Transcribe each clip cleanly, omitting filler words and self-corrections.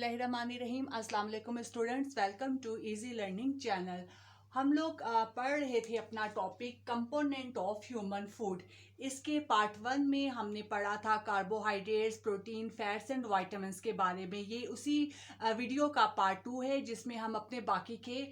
बिस्मिल्लाहिर्रहमानिर्रहीम। अस्सलाम वालेकुम students, welcome to easy learning channel. हम लोग पढ़ रहे थे अपना topic component of human food. इसके पार्ट 1 में हमने पढ़ा था carbohydrates, protein, fats and vitamins के बारे में। ये उसी वीडियो का पार्ट 2 है जिसमें हम अपने बाकी के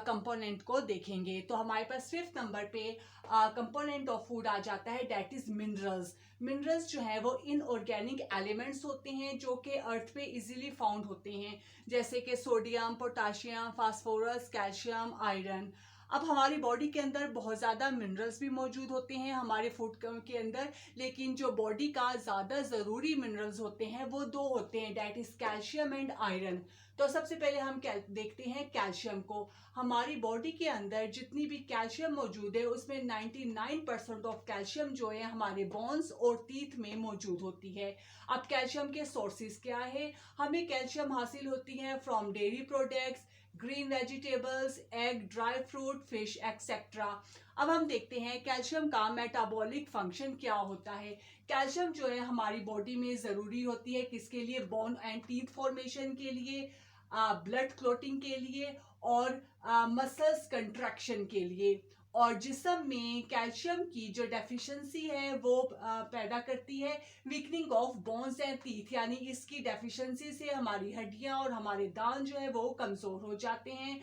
कंपोनेंट को देखेंगे। तो हमारे पास 5th नंबर पे कंपोनेंट ऑफ फूड आ जाता है, डेट इज मिनरल्स। मिनरल्स जो है वो इनऑर्गेनिक एलिमेंट्स होते हैं जो कि अर्थ पे इजीली फाउंड होते हैं, जैसे कि sodium, potassium, phosphorus, calcium, iron. अब हमारी बॉडी के अंदर बहुत ज़्यादा मिनरल्स भी मौजूद होते हैं हमारे फूड के अंदर, लेकिन जो बॉडी का ज़्यादा ज़रूरी मिनरल्स होते हैं वो दो होते हैं, that is calcium and iron. तो सबसे पहले हम देखते हैं कैल्शियम को। हमारी बॉडी के अंदर जितनी भी कैल्शियम मौजूद है उसमें 99% ऑफ कैल्शियम जो है हमारे बोन्स और टीथ में मौजूद होती है। अब कैल्शियम के सोर्सेज क्या है? हमें कैल्शियम हासिल होती है from dairy products, green vegetables, egg, dry fruit, fish etcetera. अब हम देखते हैं कैल्शियम का मेटाबॉलिक फंक्शन क्या होता है। कैल्शियम जो है हमारी बॉडी में ज़रूरी होती है किसके लिए? बोन एंड टीथ फॉर्मेशन के लिए, ब्लड क्लोटिंग के लिए और मसल्स कंट्रैक्शन के लिए। और जिस्म में कैल्शियम की जो डेफिशिएंसी है वो पैदा करती है weakening of bones and teeth, यानी इसकी डेफिशिएंसी से हमारी हड्डियां और हमारे दांत जो है वो कमज़ोर हो जाते हैं,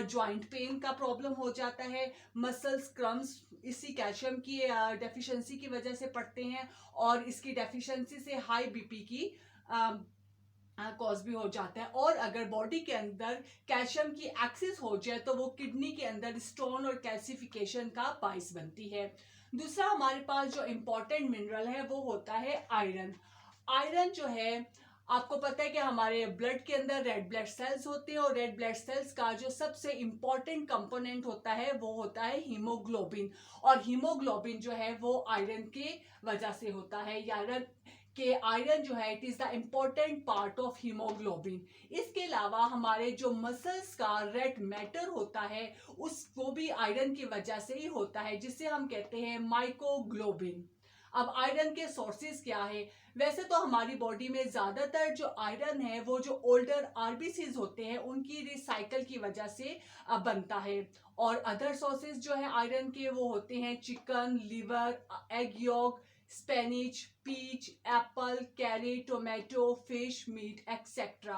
जॉइंट पेन का प्रॉब्लम हो जाता है, मसल्स क्रम्स इसी कैल्शियम की डेफिशिएंसी की वजह से पड़ते हैं और इसकी डेफिशिएंसी से हाई बीपी की कॉज भी हो जाता है। और अगर बॉडी के अंदर कैल्शियम की एक्सेस हो जाए तो वो किडनी के अंदर स्टोन और कैल्सिफिकेशन का बाइस बनती है। दूसरा हमारे पास जो इम्पोर्टेंट मिनरल है वो होता है आयरन। आयरन जो है आपको पता है कि हमारे ब्लड के अंदर रेड ब्लड सेल्स होते हैं और रेड ब्लड सेल्स का जो सबसे इम्पोर्टेंट कंपोनेंट होता है वो होता है हीमोग्लोबिन। और हीमोग्लोबिन जो है वो आयरन के वजह से होता है। आयरन जो है it is the important part of haemoglobin. इसके अलावा हमारे जो मसल्स का रेड मैटर होता है उसको भी आयरन की वजह से ही होता है, जिसे हम कहते हैं माइकोग्लोबिन। अब आयरन के सोर्सेज क्या है? वैसे तो हमारी बॉडी में ज्यादातर जो आयरन है वो जो ओल्डर आरबीसीज होते हैं उनकी रिसाइकल की वजह से बनता है। और अदर सोर्सेज जो है आयरन के वो होते हैं chicken, liver, egg yolk, spinach, peach, apple, कैरी, टोमेटो, फिश, मीट एक्सेट्रा।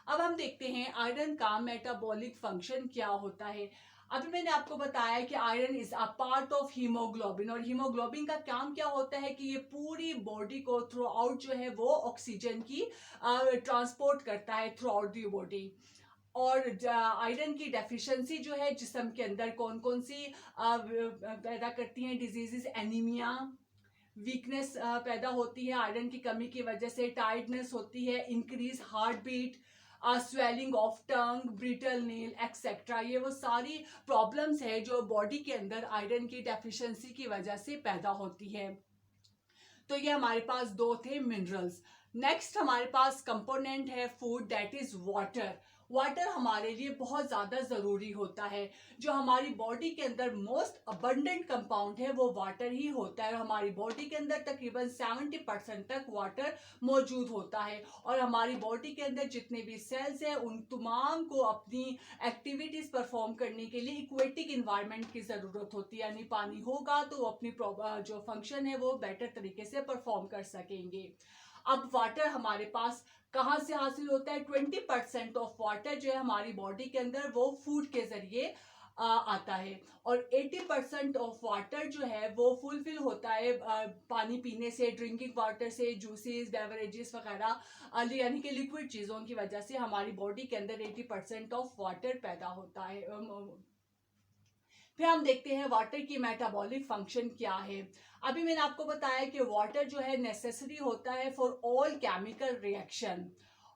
अब हम देखते हैं आयरन का मेटाबॉलिक फंक्शन क्या होता है। अभी मैंने आपको बताया कि iron is a part of haemoglobin, और हीमोग्लोबिन का काम क्या होता है कि ये पूरी बॉडी को थ्रू आउट जो है वो ऑक्सीजन की ट्रांसपोर्ट करता है थ्रू आउट दी बॉडी। और आयरन की डेफिशिएंसी जो है जिस्म के अंदर कौन कौन सी पैदा करती हैं डिजीजेस? एनीमिया, वीकनेस पैदा होती है आयरन की कमी की वजह से, टायर्डनेस होती है, increase heart beat, swelling of tongue, brittle nail etcetera. ये वो सारी प्रॉब्लम्स है जो बॉडी के अंदर आयरन की डेफिशिएंसी की वजह से पैदा होती है। तो ये हमारे पास दो थे मिनरल्स। नेक्स्ट हमारे पास कंपोनेंट है food, that is water. Water हमारे लिए बहुत ज़्यादा ज़रूरी होता है। जो हमारी बॉडी के अंदर मोस्ट अबंडेंट कंपाउंड है वो वाटर ही होता है। हमारी बॉडी के अंदर तकरीबन 70% तक वाटर मौजूद होता है। और हमारी बॉडी के अंदर जितने भी सेल्स हैं उन तमाम को अपनी एक्टिविटीज़ परफॉर्म करने के लिए इक्वेटिक इन्वायरमेंट की ज़रूरत होती है, यानी पानी होगा तो अपनी जो फंक्शन है वो बेटर तरीके से परफॉर्म कर सकेंगे। अब वाटर हमारे पास कहाँ से हासिल होता है? 20% ऑफ वाटर जो है हमारी बॉडी के अंदर वो फूड के जरिए आता है। और 80% ऑफ वाटर जो है वो फुलफिल होता है पानी पीने से, ड्रिंकिंग वाटर से, जूसेस, बेवरेजेस वगैरह, यानी कि लिक्विड चीज़ों की वजह से हमारी बॉडी के अंदर 80% ऑफ वाटर पैदा होता है। फिर हम देखते हैं वाटर की मेटाबॉलिक फंक्शन क्या है। अभी मैंने आपको बताया कि वाटर जो है नेसेसरी होता है फॉर ऑल केमिकल रिएक्शन।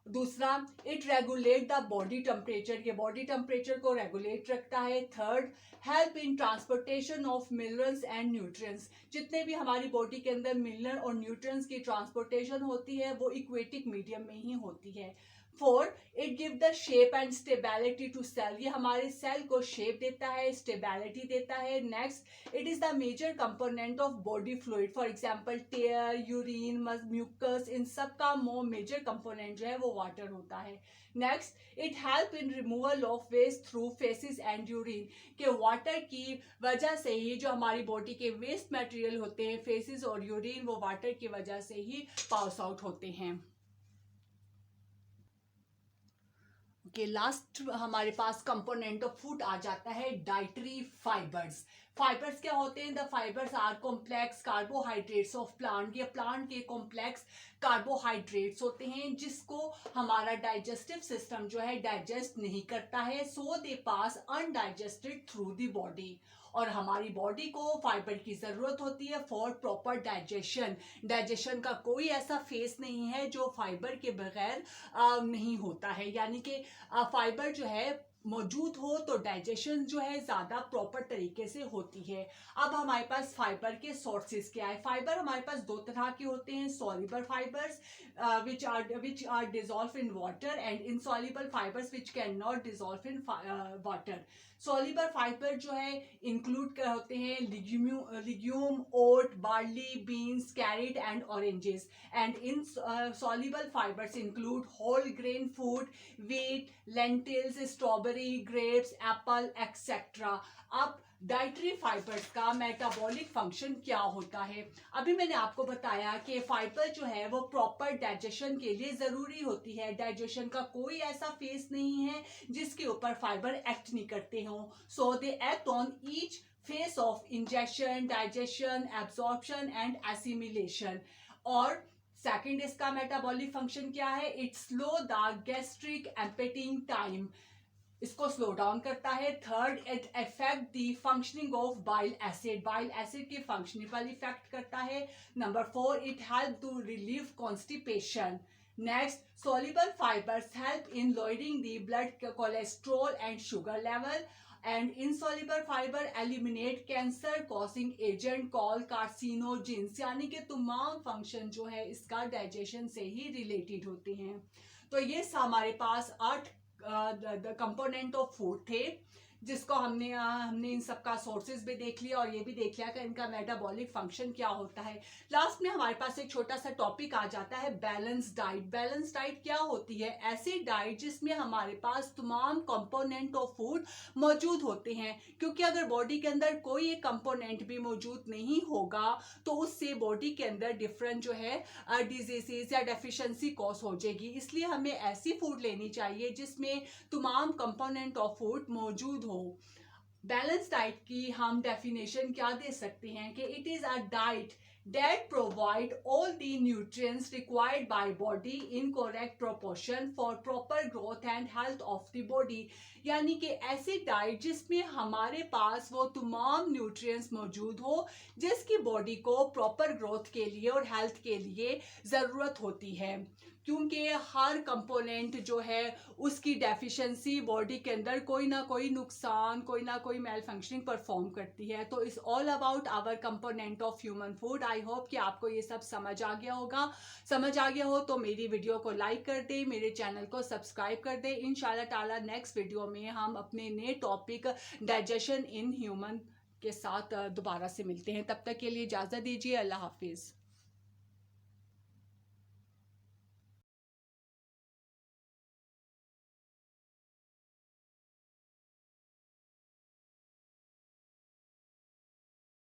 दूसरा, it regulate the body temperature, ये बॉडी टेम्परेचर को रेगुलेट रखता है। Third, help in transportation of minerals and nutrients, जितने भी हमारी बॉडी के अंदर मिनरल और न्यूट्रिएंट्स की ट्रांसपोर्टेशन होती है वो इक्वेटिक मीडियम में ही होती है। 4, it give the shape and stability to cell, ये हमारे सेल को शेप देता है, स्टेबिलिटी देता है. Next, it is the major component of body fluid. For example tear, urine, mucus, इन सब का मेजर कंपोनेंट जो है वो वाटर होता है. Next, it help in removal of waste through faeces and urine, के वाटर की वजह से ही जो हमारी बॉडी के वेस्ट मटेरियल होते हैं, फेसिस और यूरिन, वो वाटर की वजह से ही पास आउट होते हैं. ओके, लास्ट हमारे पास कंपोनेंट ऑफ फूड आ जाता है डाइटरी फाइबर्स. फाइबर्स क्या होते हैं? The fibres are complex carbohydrates of plant. ये प्लांट के कॉम्प्लेक्स कार्बोहाइड्रेट्स होते हैं जिसको हमारा डाइजेस्टिव सिस्टम जो है डाइजेस्ट नहीं करता है, सो दे पास अनडाइजेस्टेड थ्रू द बॉडी. और हमारी बॉडी को फाइबर की जरूरत होती है फॉर प्रॉपर डाइजेशन. डाइजेशन का कोई ऐसा फेस नहीं है जो फाइबर के बगैर नहीं होता है, यानी कि फाइबर जो है मौजूद हो तो डाइजेशन जो है ज्यादा प्रॉपर तरीके से होती है. अब हमारे पास फाइबर के सोर्सेज क्या है? फाइबर हमारे पास दो तरह के होते हैं, soluble fibres which are dissolved in water and insoluble fibers which cannot dissolve in water. Soluble fibre जो है इंक्लूड होते हैं legume, oat, barley, beans, carrot and oranges. And insoluble fibres include whole grain food, wheat, lentils, strawberry, grapes, apple etcetera. अब dietary fibres का metabolic function क्या होता है? अभी मैंने आपको बताया कि फाइबर जो है वो प्रॉपर डाइजेशन के लिए जरूरी होती है. डाइजेशन का कोई ऐसा फेस नहीं है जिसके ऊपर फाइबर एक्ट नहीं करते हों. So they act on each phase of ingestion, digestion, absorption and assimilation. और सेकंड इसका मेटाबॉलिक फंक्शन क्या है? It slow the gastric emptying time, इसको स्लो डाउन करता है. Third, it affect the functioning of bile acid, bile acid के functioning पर effect करता है. Number 4, it help to relieve constipation. Next, soluble fibers help in lowering the blood cholesterol and sugar level. And insoluble fiber eliminate cancer causing agent called carcinogens. यानी कि तमाम function जो है इसका डाइजेशन से ही रिलेटेड होते हैं. तो ये हमारे पास 8 कंपोनेंट ऑफ फूड थे जिसको हमने इन सब का सोर्सेज भी देख लिया और ये भी देख लिया कि इनका मेटाबॉलिक फंक्शन क्या होता है. लास्ट में हमारे पास एक छोटा सा टॉपिक आ जाता है बैलेंस डाइट. बैलेंस डाइट क्या होती है? ऐसी डाइट जिसमें हमारे पास तमाम कंपोनेंट ऑफ फूड मौजूद होते हैं, क्योंकि अगर बॉडी के अंदर कोई एक कंपोनेंट भी मौजूद नहीं होगा तो उससे बॉडी के अंदर डिफरेंट जो है डिजीजेस या डेफिशिएंसी कॉज हो जाएगी. इसलिए हमें ऐसी फूड लेनी चाहिए जिसमें तमाम कंपोनेंट ऑफ फूड मौजूद हो. बैलेंस डाइट की हम डेफिनेशन क्या दे सकते हैं कि it is a diet that provide all the nutrients required by body in correct proportion for proper growth and health of the body. यानी कि ऐसी डाइट जिसमें हमारे पास वो तमाम न्यूट्रिएंट्स मौजूद हो जिसकी बॉडी को प्रॉपर ग्रोथ के लिए और हेल्थ के लिए ज़रूरत होती है, क्योंकि हर कंपोनेंट जो है उसकी डेफिशिएंसी बॉडी के अंदर कोई ना कोई नुकसान, कोई ना कोई मेल फंक्शनिंग परफॉर्म करती है. तो it's all about our component of human food. I hope कि आपको ये सब समझ आ गया होगा. समझ आ गया हो तो मेरी वीडियो को लाइक कर दे, मेरे चैनल को सब्सक्राइब कर दे. इंशाल्लाह ताला नेक्स्ट वीडियो में हम अपने नए टॉपिक डाइजेशन इन ह्यूमन के साथ दोबारा से मिलते हैं. तब तक के लिए इजाज़त दीजिए. अल्लाह हाफिज़.